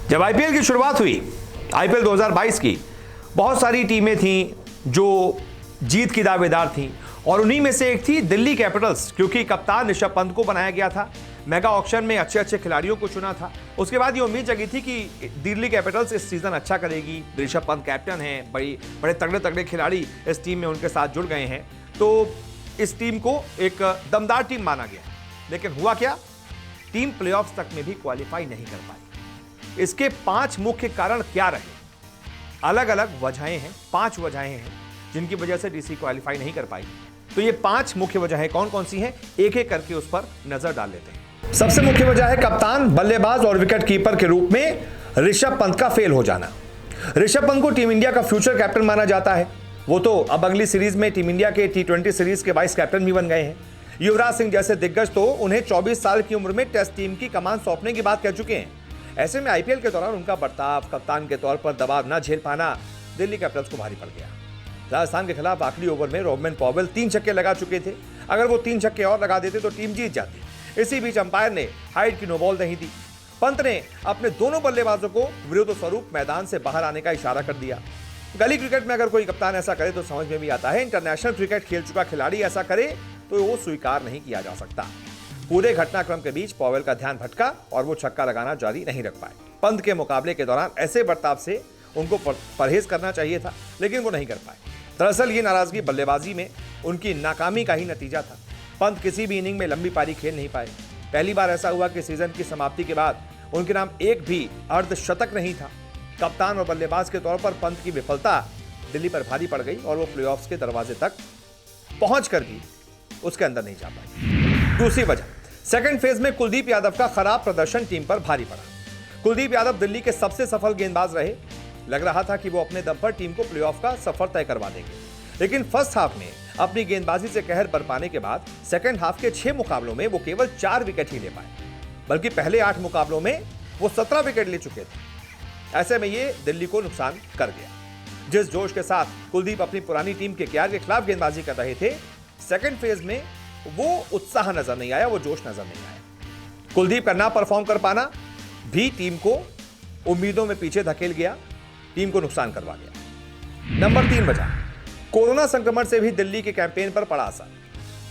जब आईपीएल की शुरुआत हुई, आईपीएल 2022 की, बहुत सारी टीमें थीं जो जीत की दावेदार थीं और उन्हीं में से एक थी दिल्ली कैपिटल्स, क्योंकि कप्तान ऋषभ पंत को बनाया गया था। मेगा ऑक्शन में अच्छे अच्छे खिलाड़ियों को चुना था। उसके बाद ये उम्मीद जगी थी कि दिल्ली कैपिटल्स इस सीजन अच्छा करेगी। ऋषभ पंत कैप्टन हैं, बड़े तगड़े तगड़े खिलाड़ी इस टीम में उनके साथ जुड़ गए हैं, तो इस टीम को एक दमदार टीम माना गया। लेकिन हुआ क्या? टीम प्लेऑफ्स तक में भी क्वालिफाई नहीं कर पाई। इसके 5 मुख्य कारण क्या रहे? अलग अलग वजहें हैं, 5 वजहें हैं जिनकी वजह से डीसी क्वालिफाई नहीं कर पाई। तो ये 5 मुख्य वजहें कौन कौन सी हैं, एक एक करके उस पर नजर डाल लेते हैं। सबसे मुख्य वजह है कप्तान, बल्लेबाज और विकेट कीपर के रूप में ऋषभ पंत का फेल हो जाना। ऋषभ पंत को टीम इंडिया का फ्यूचर कैप्टन माना जाता है। वो तो अब अगली सीरीज में टीम इंडिया के T20 सीरीज के वाइस कैप्टन भी बन गए हैं। युवराज सिंह जैसे दिग्गज तो उन्हें 24 साल की उम्र में टेस्ट टीम की कमान सौंपने की बात कह चुके हैं। ऐसे में आईपीएल के दौरान उनका बर्ताव, कप्तान के तौर पर दबाव न झेल पाना दिल्ली कैपिटल्स को भारी पड़ गया। राजस्थान के खिलाफ आखिरी ओवर में रोबमन पॉवेल 3 छक्के लगा चुके थे। अगर वो 3 छक्के और लगा देते तो टीम जीत जाती। इसी बीच अंपायर ने हाइड की नो बॉल नहीं दी। पंत ने अपने दोनों बल्लेबाजों को विरोध स्वरूप मैदान से बाहर आने का इशारा कर दिया। गली क्रिकेट में अगर कोई कप्तान ऐसा करे तो समझ में भी आता है। इंटरनेशनल क्रिकेट खेल चुका खिलाड़ी ऐसा करे तो वो स्वीकार नहीं किया जा सकता। पूरे घटनाक्रम के बीच पॉवेल का ध्यान भटका और वो छक्का लगाना जारी नहीं रख पाए। पंत के मुकाबले के दौरान ऐसे बर्ताव से उनको परहेज करना चाहिए था, लेकिन वो नहीं कर पाए। दरअसल ये नाराजगी बल्लेबाजी में उनकी नाकामी का ही नतीजा था। पंत किसी भी इनिंग में लंबी पारी खेल नहीं पाए। पहली बार ऐसा हुआ कि सीजन की समाप्ति के बाद उनके नाम एक भी अर्धशतक नहीं था। कप्तान और बल्लेबाज के तौर पर पंत की विफलता दिल्ली पर भारी पड़ गई और वो प्लेऑफ्स के दरवाजे तक पहुंचकर भी उसके अंदर नहीं जा पाई। दूसरी वजह, सेकंड फेज में कुलदीप यादव का खराब प्रदर्शन टीम पर भारी पड़ा। कुलदीप यादव दिल्ली के सबसे सफल गेंदबाज रहे। लग रहा था कि वो अपने दम पर टीम को प्लेऑफ का सफर तय करवा देंगे, लेकिन फर्स्ट हाफ में अपनी गेंदबाजी से कहर बरपाने के बाद सेकंड हाफ के 6 मुकाबलों में वो केवल 4 विकेट ही ले पाए, बल्कि पहले 8 मुकाबलों में वो 17 विकेट ले चुके थे। ऐसे में ये दिल्ली को नुकसान कर गया। जिस जोश के साथ कुलदीप अपनी पुरानी टीम के केकेआर के खिलाफ गेंदबाजी कर रहे थे, सेकंड फेज में वो उत्साह नजर नहीं आया, वो जोश नजर नहीं आया। कुलदीप का ना परफॉर्म कर पाना भी टीम को उम्मीदों में पीछे धकेल गया, टीम को नुकसान करवा गया। नंबर 3 वजह, कोरोना संक्रमण से भी दिल्ली के कैंपेन पर पड़ा असर।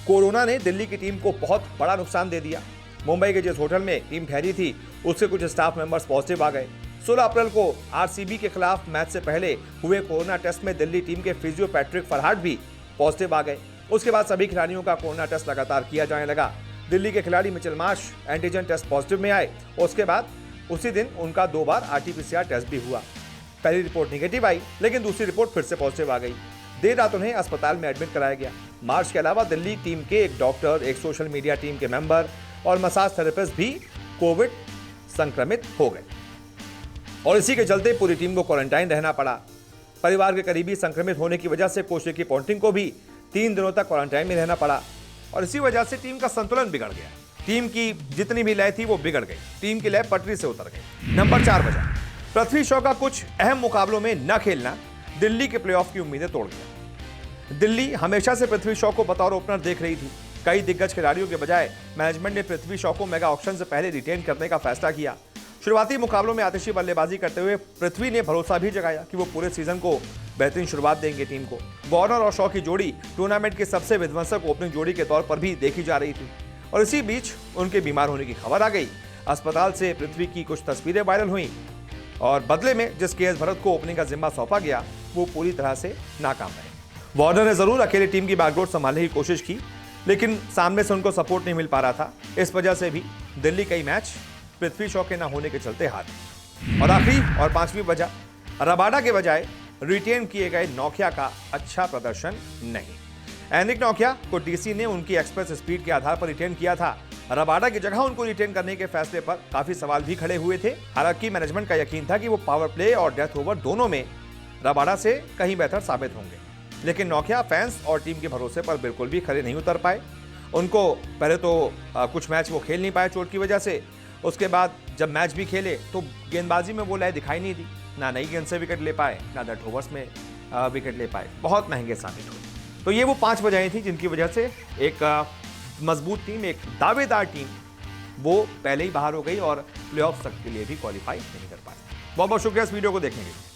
कोरोना ने दिल्ली की टीम को बहुत बड़ा नुकसान दे दिया। मुंबई के जिस होटल में टीम ठहरी थी, उससे कुछ स्टाफ मेंबर्स पॉजिटिव आ गए। 16 अप्रैल को आरसीबी के खिलाफ मैच से पहले हुए कोरोना टेस्ट में दिल्ली टीम के फिजियो पैट्रिक फरहाट भी पॉजिटिव आ गए। उसके बाद सभी खिलाड़ियों का कोरोना टेस्ट लगातार किया जाने लगा। दिल्ली के खिलाड़ी Mitchell Marsh antigen test positive में आए। उसके बाद उसी दिन उनका 2 बार आरटीपीसीआर टेस्ट भी हुआ। पहली रिपोर्ट निगेटिव आई, लेकिन दूसरी रिपोर्ट फिर से पॉजिटिव आ गई। देर रात उन्हें अस्पताल में एडमिट कराया गया। मार्श के अलावा दिल्ली टीम के एक डॉक्टर, एक सोशल मीडिया टीम के मेंबर और मसाज थेरेपिस्ट भी कोविड संक्रमित हो गए और इसी के चलते पूरी टीम को क्वारंटाइन रहना पड़ा। परिवार के करीबी संक्रमित होने की वजह से कोच रिकी पॉन्टिंग को भी 3 दिनों तक क्वारंटाइन में रहना पड़ा और इसी वजह से टीम का संतुलन बिगड़ गया। टीम की जितनी भी लय थी वो बिगड़ गई। टीम की लय पटरी से उतर गई। नंबर 4 वजह, पृथ्वी शॉ का कुछ अहम मुकाबलों में न खेलना दिल्ली के प्लेऑफ की उम्मीदें तोड़ गया। दिल्ली हमेशा से पृथ्वी शॉ को बतौर ओपनर देख रही थी। कई दिग्गज खिलाड़ियों के बजाय मैनेजमेंट ने पृथ्वी शॉ को मेगा ऑक्शन से पहले रिटेन करने का फैसला किया। शुरुआती मुकाबलों में आतिशी बल्लेबाजी करते हुए पृथ्वी ने भरोसा भी जगाया कि वो पूरे सीजन को बेहतरीन शुरुआत देंगे टीम को। वार्नर और शॉ की जोड़ी टूर्नामेंट की सबसे विध्वंसक ओपनिंग जोड़ी के तौर पर भी देखी जा रही थी और इसी बीच उनके बीमार होने की खबर आ गई। अस्पताल से पृथ्वी की कुछ तस्वीरें वायरल हुई और बदले में जिस केएस भरत को ओपनिंग का जिम्मा सौंपा गया वो पूरी तरह से नाकाम रहे। वार्नर ने जरूर अकेले टीम की बैकडोर संभालने की कोशिश की, लेकिन सामने से उनको सपोर्ट नहीं मिल पा रहा था। इस वजह से भी दिल्ली कई मैच पृथ्वी शॉ के न होने के चलते हारी। और आखिरी और 5वीं वजह, रबाडा के बजाय रिटेन किए गए नोकिया का अच्छा प्रदर्शन नहीं। एनिक नोकिया को डीसी ने उनकी एक्सप्रेस स्पीड के आधार पर रिटेन किया था। रबाडा की जगह उनको रिटेन करने के फैसले पर काफी सवाल भी खड़े हुए थे। हालांकि मैनेजमेंट का यकीन था कि वो पावर प्ले और डेथ ओवर दोनों में रबाडा से कहीं बेहतर साबित होंगे, लेकिन नोकिया फैंस और टीम के भरोसे पर बिल्कुल भी खड़े नहीं उतर पाए। उनको पहले तो कुछ मैच वो खेल नहीं पाए चोट की वजह से। उसके बाद जब मैच भी खेले तो गेंदबाजी में वो लय दिखाई नहीं दी। ना नई गेंद से विकेट ले पाए, ना डेथ ओवर्स में विकेट ले पाए। बहुत महंगे साबित हुए। तो ये वो 5 वजहें थी जिनकी वजह से एक मजबूत टीम, एक दावेदार टीम वो पहले ही बाहर हो गई और प्लेऑफ्स तक के लिए भी क्वालिफाई नहीं कर पाए। बहुत बहुत शुक्रिया इस वीडियो को देखने के लिए।